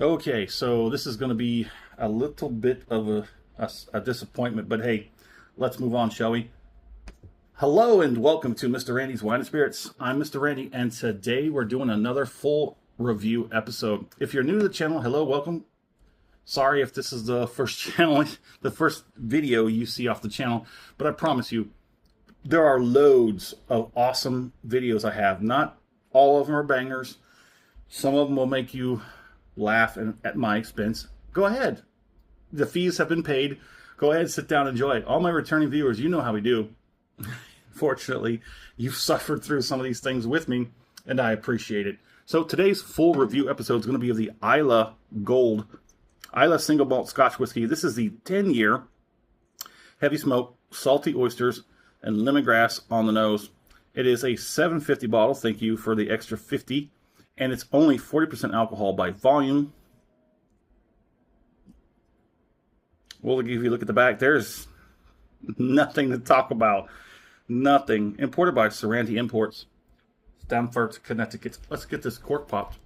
Okay, so this is going to be a little bit of a disappointment, but hey, let's move on, shall we? Hello and welcome to Mr. Randy's Wine and Spirits. I'm Mr. Randy, and today we're doing another full review episode. If you're new to the channel, hello, welcome. Sorry if this is the first channel, the first video you see off the channel, but I promise you, there are loads of awesome videos I have. Not all of them are bangers. Some of them will make you laugh at my expense. Go ahead. The fees have been paid. Go ahead, sit down, enjoy it. All my returning viewers, you know how we do. Fortunately, you've suffered through some of these things with me, and I appreciate it. So today's full review episode is going to be of the Islay Gold, Islay Single Malt Scotch Whiskey. This is the 10-year heavy smoke, salty oysters, and lemongrass on the nose. It is a 750 bottle. Thank you for the extra 50. And it's only 40% alcohol by volume. Well, if you look at the back, there's nothing to talk about. Nothing. Imported by Mr.Randy Imports, Stamford, Connecticut. Let's get this cork popped.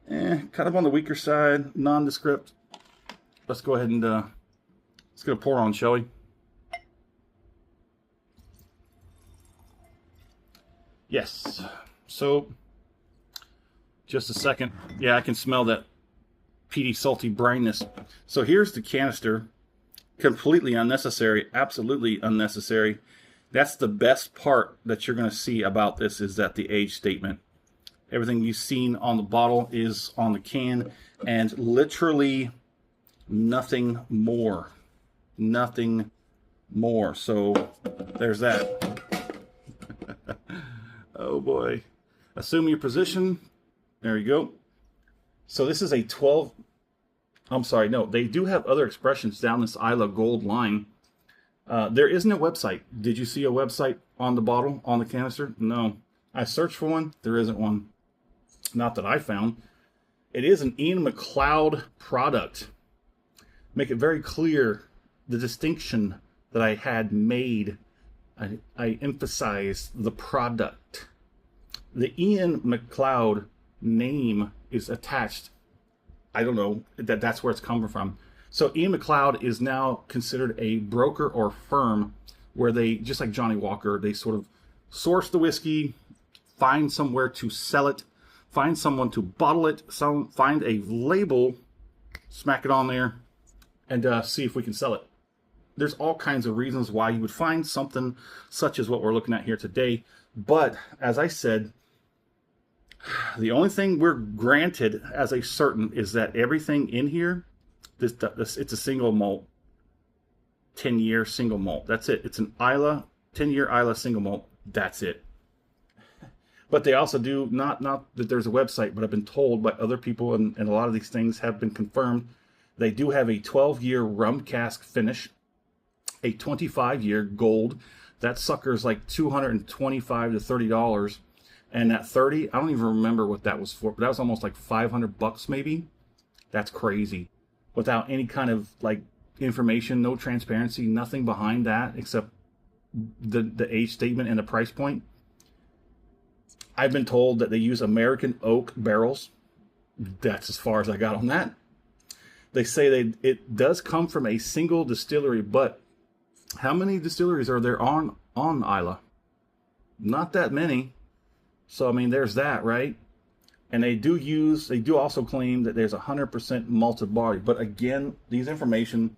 Kind of on the weaker side, nondescript. Let's go ahead and let's get a pour on, shall we? Yes. So, just a second. Yeah, I can smell that peaty, salty brininess. So here's the canister. Completely unnecessary. Absolutely unnecessary. That's the best part that you're going to see about this is that the age statement. Everything you've seen on the bottle is on the can, and literally nothing more. Nothing more. So there's that. Oh boy. Assume your position. There you go. So this is a 12. I'm sorry, no. They do have other expressions down this Islay Gold line. There isn't a website. Did you see a website on the bottle, on the canister? No. I searched for one. There isn't one. Not that I found. It is an Ian McLeod product. Make it very clear the distinction that I had made. I emphasize the product. The Ian McLeod name is attached. I don't know, that's where it's coming from. So Ian McLeod is now considered a broker or firm where they, just like Johnny Walker, they sort of source the whiskey, find somewhere to sell it, find someone to bottle it, find a label, smack it on there, and see if we can sell it. There's all kinds of reasons why you would find something such as what we're looking at here today. But as I said, the only thing we're granted as a certain is that everything in here, it's a single malt, 10-year single malt. That's it. It's an Islay, 10-year Islay single malt. That's it. But they also do, not that there's a website, but I've been told by other people, and a lot of these things have been confirmed, they do have a 12-year rum cask finish, a 25-year gold. That sucker's like $225 to $30. And that 30, I don't even remember what that was for, but that was almost like $500 maybe. That's crazy. Without any kind of like information, no transparency, nothing behind that except the age statement and the price point. I've been told that they use American oak barrels. That's as far as I got on that. They say it does come from a single distillery, but how many distilleries are there on Islay? Not that many. So, I mean, there's that, right? And they do also claim that there's 100% malted barley. But again, these information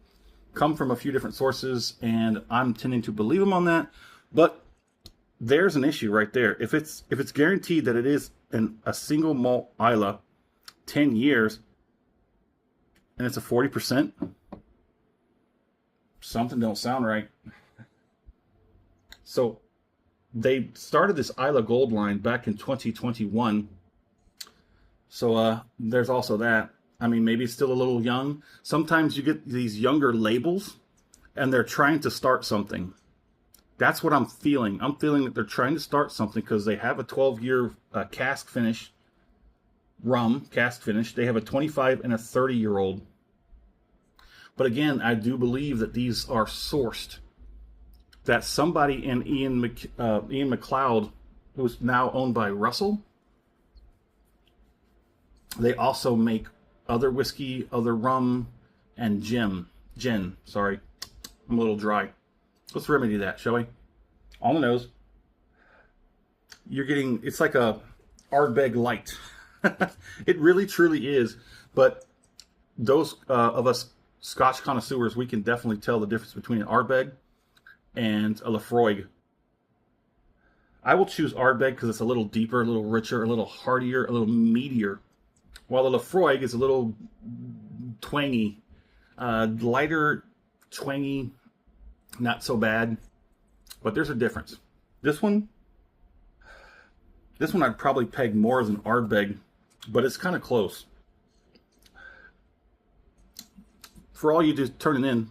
come from a few different sources, and I'm tending to believe them on that. But there's an issue right there. If it's guaranteed that it is a single malt Islay, 10 years, and it's a 40%, something don't sound right. So they started this Islay Gold line back in 2021. So there's also that. I mean, maybe it's still a little young. Sometimes you get these younger labels, and they're trying to start something. That's what I'm feeling. I'm feeling that they're trying to start something because they have a 12-year cask finish, rum cask finish. They have a 25 and a 30-year-old. But again, I do believe that these are sourced. That somebody in Ian McLeod, who's now owned by Russell, They also make other whiskey, other rum, and gin. Sorry, I'm a little dry. Let's remedy that, shall we? On the nose. You're getting, it's like a Ardbeg light. It really truly is. But those of us Scotch connoisseurs, we can definitely tell the difference between an Ardbeg and a Laphroaig. I will choose Ardbeg because it's a little deeper, a little richer, a little heartier, a little meatier. While the Laphroaig is a little twangy, lighter, twangy, not so bad. But there's a difference. This one I'd probably peg more as an Ardbeg, but it's kind of close. For all you just turning in,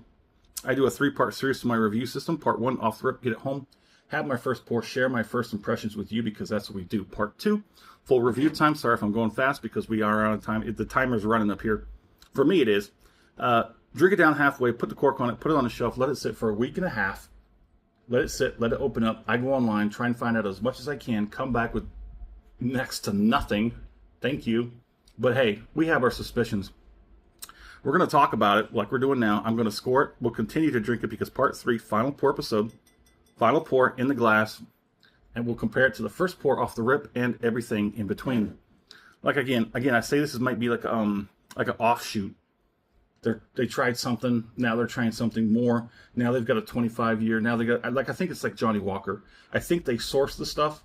I do a 3-part series to my review system. Part 1, off the rip, get it home. Have my first pour, share my first impressions with you because that's what we do. Part 2, full review time. Sorry if I'm going fast because we are out of time. The timer's running up here. For me, it is. Drink it down halfway, put the cork on it, put it on the shelf, let it sit for a week and a half. Let it sit, let it open up. I go online, try and find out as much as I can, come back with next to nothing. Thank you. But hey, we have our suspicions. We're going to talk about it like we're doing now. I'm going to score it. We'll continue to drink it because part 3, final pour episode, final pour in the glass, and we'll compare it to the first pour off the rip and everything in between. Like again, I say this might be like an offshoot. They tried something, now they're trying something more. Now they've got a 25-year. Now they got, like, I think it's like Johnny Walker. I think they source the stuff,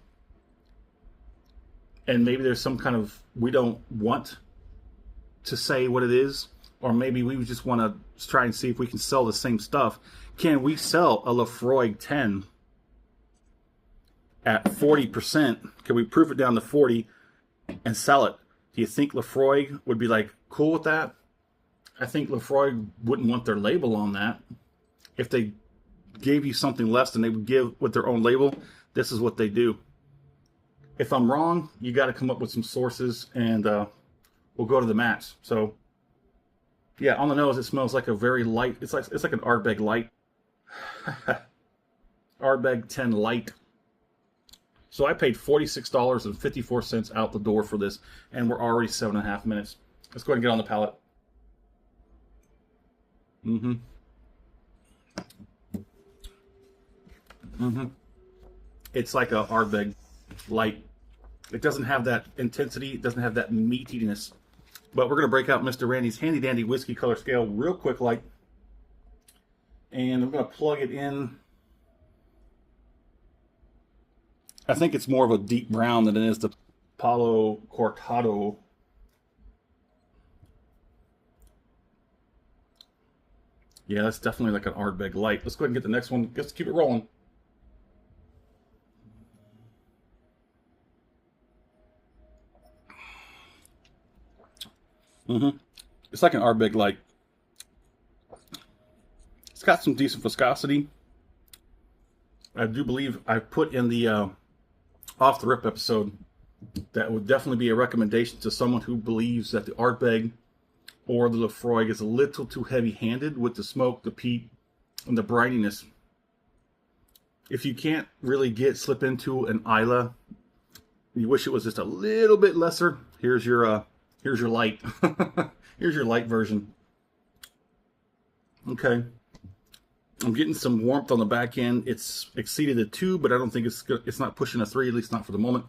and maybe there's some kind of, we don't want to say what it is, or maybe we just want to try and see if we can sell the same stuff. Can we sell a Laphroaig 10 at 40%? Can we proof it down to 40 and sell it? Do you think Laphroaig would be like cool with that? I think Laphroaig wouldn't want their label on that. If they gave you something less than they would give with their own label, this is what they do. If I'm wrong, you got to come up with some sources, and we'll go to the match. So, yeah, on the nose, it smells like a very light. It's like an Ardbeg light. Ardbeg 10 light. So I paid $46.54 out the door for this, and we're already 7.5 minutes. Let's go ahead and get on the palate. It's like a Ardbeg light. It doesn't have that intensity. It doesn't have that meatiness. But we're going to break out Mr. Randy's handy dandy whiskey color scale real quick, like, and I'm going to plug it in. I think it's more of a deep brown than it is the Palo Cortado. Yeah, that's definitely like an Ardbeg light. Let's go ahead and get the next one. Let's keep it rolling. It's like an Ardbeg light. It's got some decent viscosity. I do believe I put in the off the rip episode that would definitely be a recommendation to someone who believes that the Ardbeg or the Laphroaig is a little too heavy-handed with the smoke, the peat, and the brininess. If you can't really slip into an Islay, you wish it was just a little bit lesser, here's your light. Here's your light version. Okay. I'm getting some warmth on the back end. It's exceeded a 2, but I don't think it's not pushing a 3, at least not for the moment.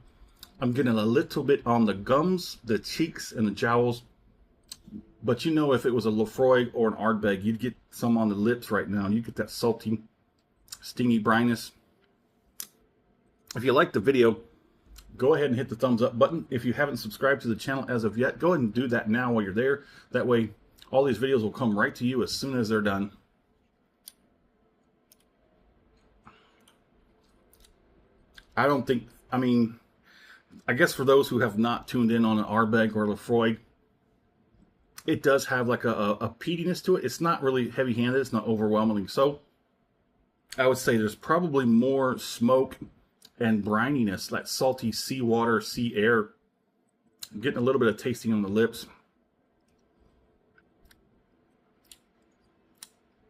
I'm getting a little bit on the gums, the cheeks, and the jowls. But you know, if it was a Laphroaig or an Ardbeg, you'd get some on the lips right now. You get that salty, stingy brininess. If you like the video, go ahead and hit the thumbs up button. If you haven't subscribed to the channel as of yet, go ahead and do that now while you're there. That way, all these videos will come right to you as soon as they're done. I guess for those who have not tuned in on an Ardbeg or Laphroaig, it does have like a peatiness to it. It's not really heavy-handed. It's not overwhelming. So I would say there's probably more smoke and brininess, that salty seawater, sea air. I'm getting a little bit of tasting on the lips.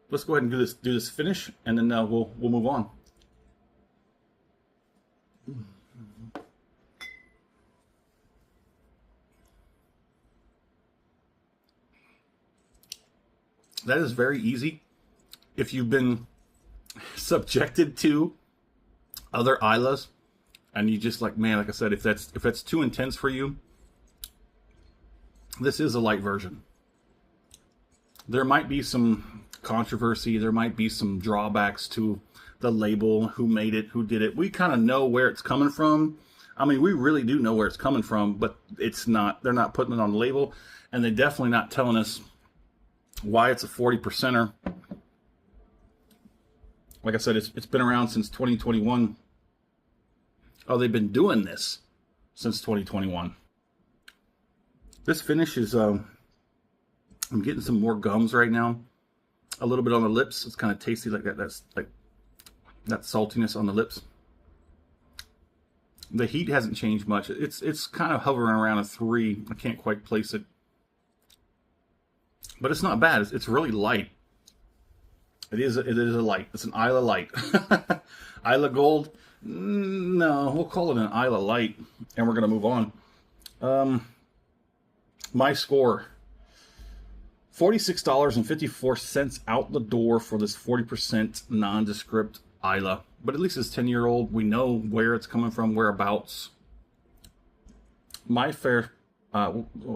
Let's go ahead and do this finish, and then we'll move on. That is very easy. If you've been subjected to other Islas, and you just like, man, like I said, if that's too intense for you, this is a light version. There might be some controversy. There might be some drawbacks to the label, who made it, who did it. We kind of know where it's coming from. I mean, we really do know where it's coming from, but it's not, they're not putting it on the label, and they're definitely not telling us why it's a 40%er. Like I said, it's been around since 2021. Oh, they've been doing this since 2021. This finish is, I'm getting some more gums right now. A little bit on the lips. It's kind of tasty, like that. That's like that saltiness on the lips. The heat hasn't changed much. It's kind of hovering around a 3. I can't quite place it, but it's not bad. It's really light. It is a light. It's an Islay light. Islay Gold. No, we'll call it an Islay light, and we're gonna move on. My score: $46.54 out the door for this 40% nondescript Islay. But at least it's 10-year-old. We know where it's coming from, whereabouts. My fair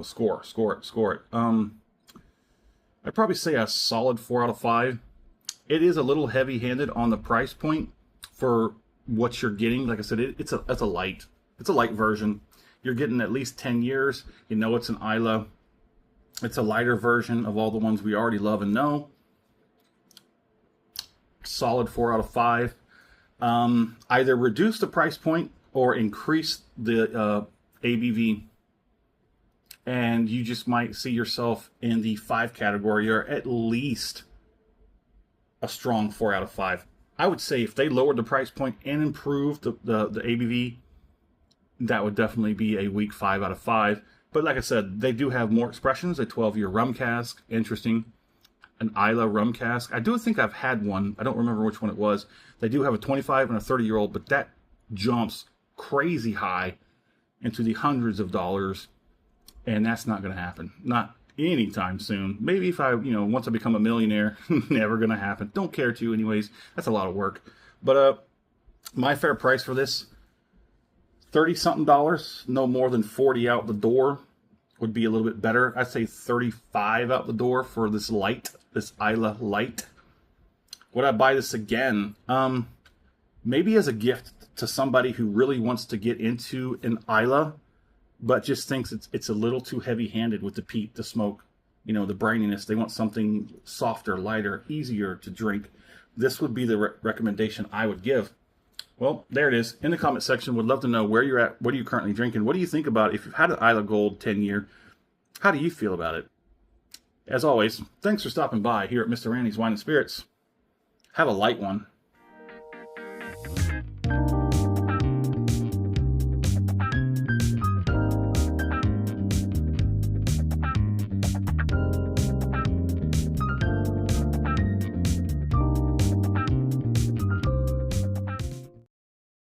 score it. I'd probably say a solid 4 out of 5. It is a little heavy-handed on the price point for what you're getting. Like I said, it's a light version. You're getting at least 10 years. You know it's an Islay. It's a lighter version of all the ones we already love and know. Solid 4 out of 5. Either reduce the price point or increase the ABV, and you just might see yourself in the 5 category, or at least a strong 4 out of 5. I would say if they lowered the price point and improved the ABV, that would definitely be a weak 5 out of 5. But like I said, they do have more expressions. A 12-year rum cask, interesting. An Islay rum cask. I do think I've had one. I don't remember which one it was. They do have a 25 and a 30-year-old, but that jumps crazy high into the hundreds of dollars, and that's not going to happen. Not anytime soon. Maybe if I, once I become a millionaire, never going to happen. Don't care to anyways. That's a lot of work. But my fair price for this, $30-something, no more than 40 out the door would be a little bit better. I'd say 35 out the door for this light, this Islay light. Would I buy this again? Maybe as a gift to somebody who really wants to get into an Islay, but just thinks it's a little too heavy-handed with the peat, the smoke, the brininess. They want something softer, lighter, easier to drink. This would be the recommendation I would give. Well, there it is. In the comment section, would love to know where you're at. What are you currently drinking? What do you think about it? If you've had an Islay Gold 10-year, how do you feel about it? As always, thanks for stopping by here at Mr. Randy's Wine and Spirits. Have a light one.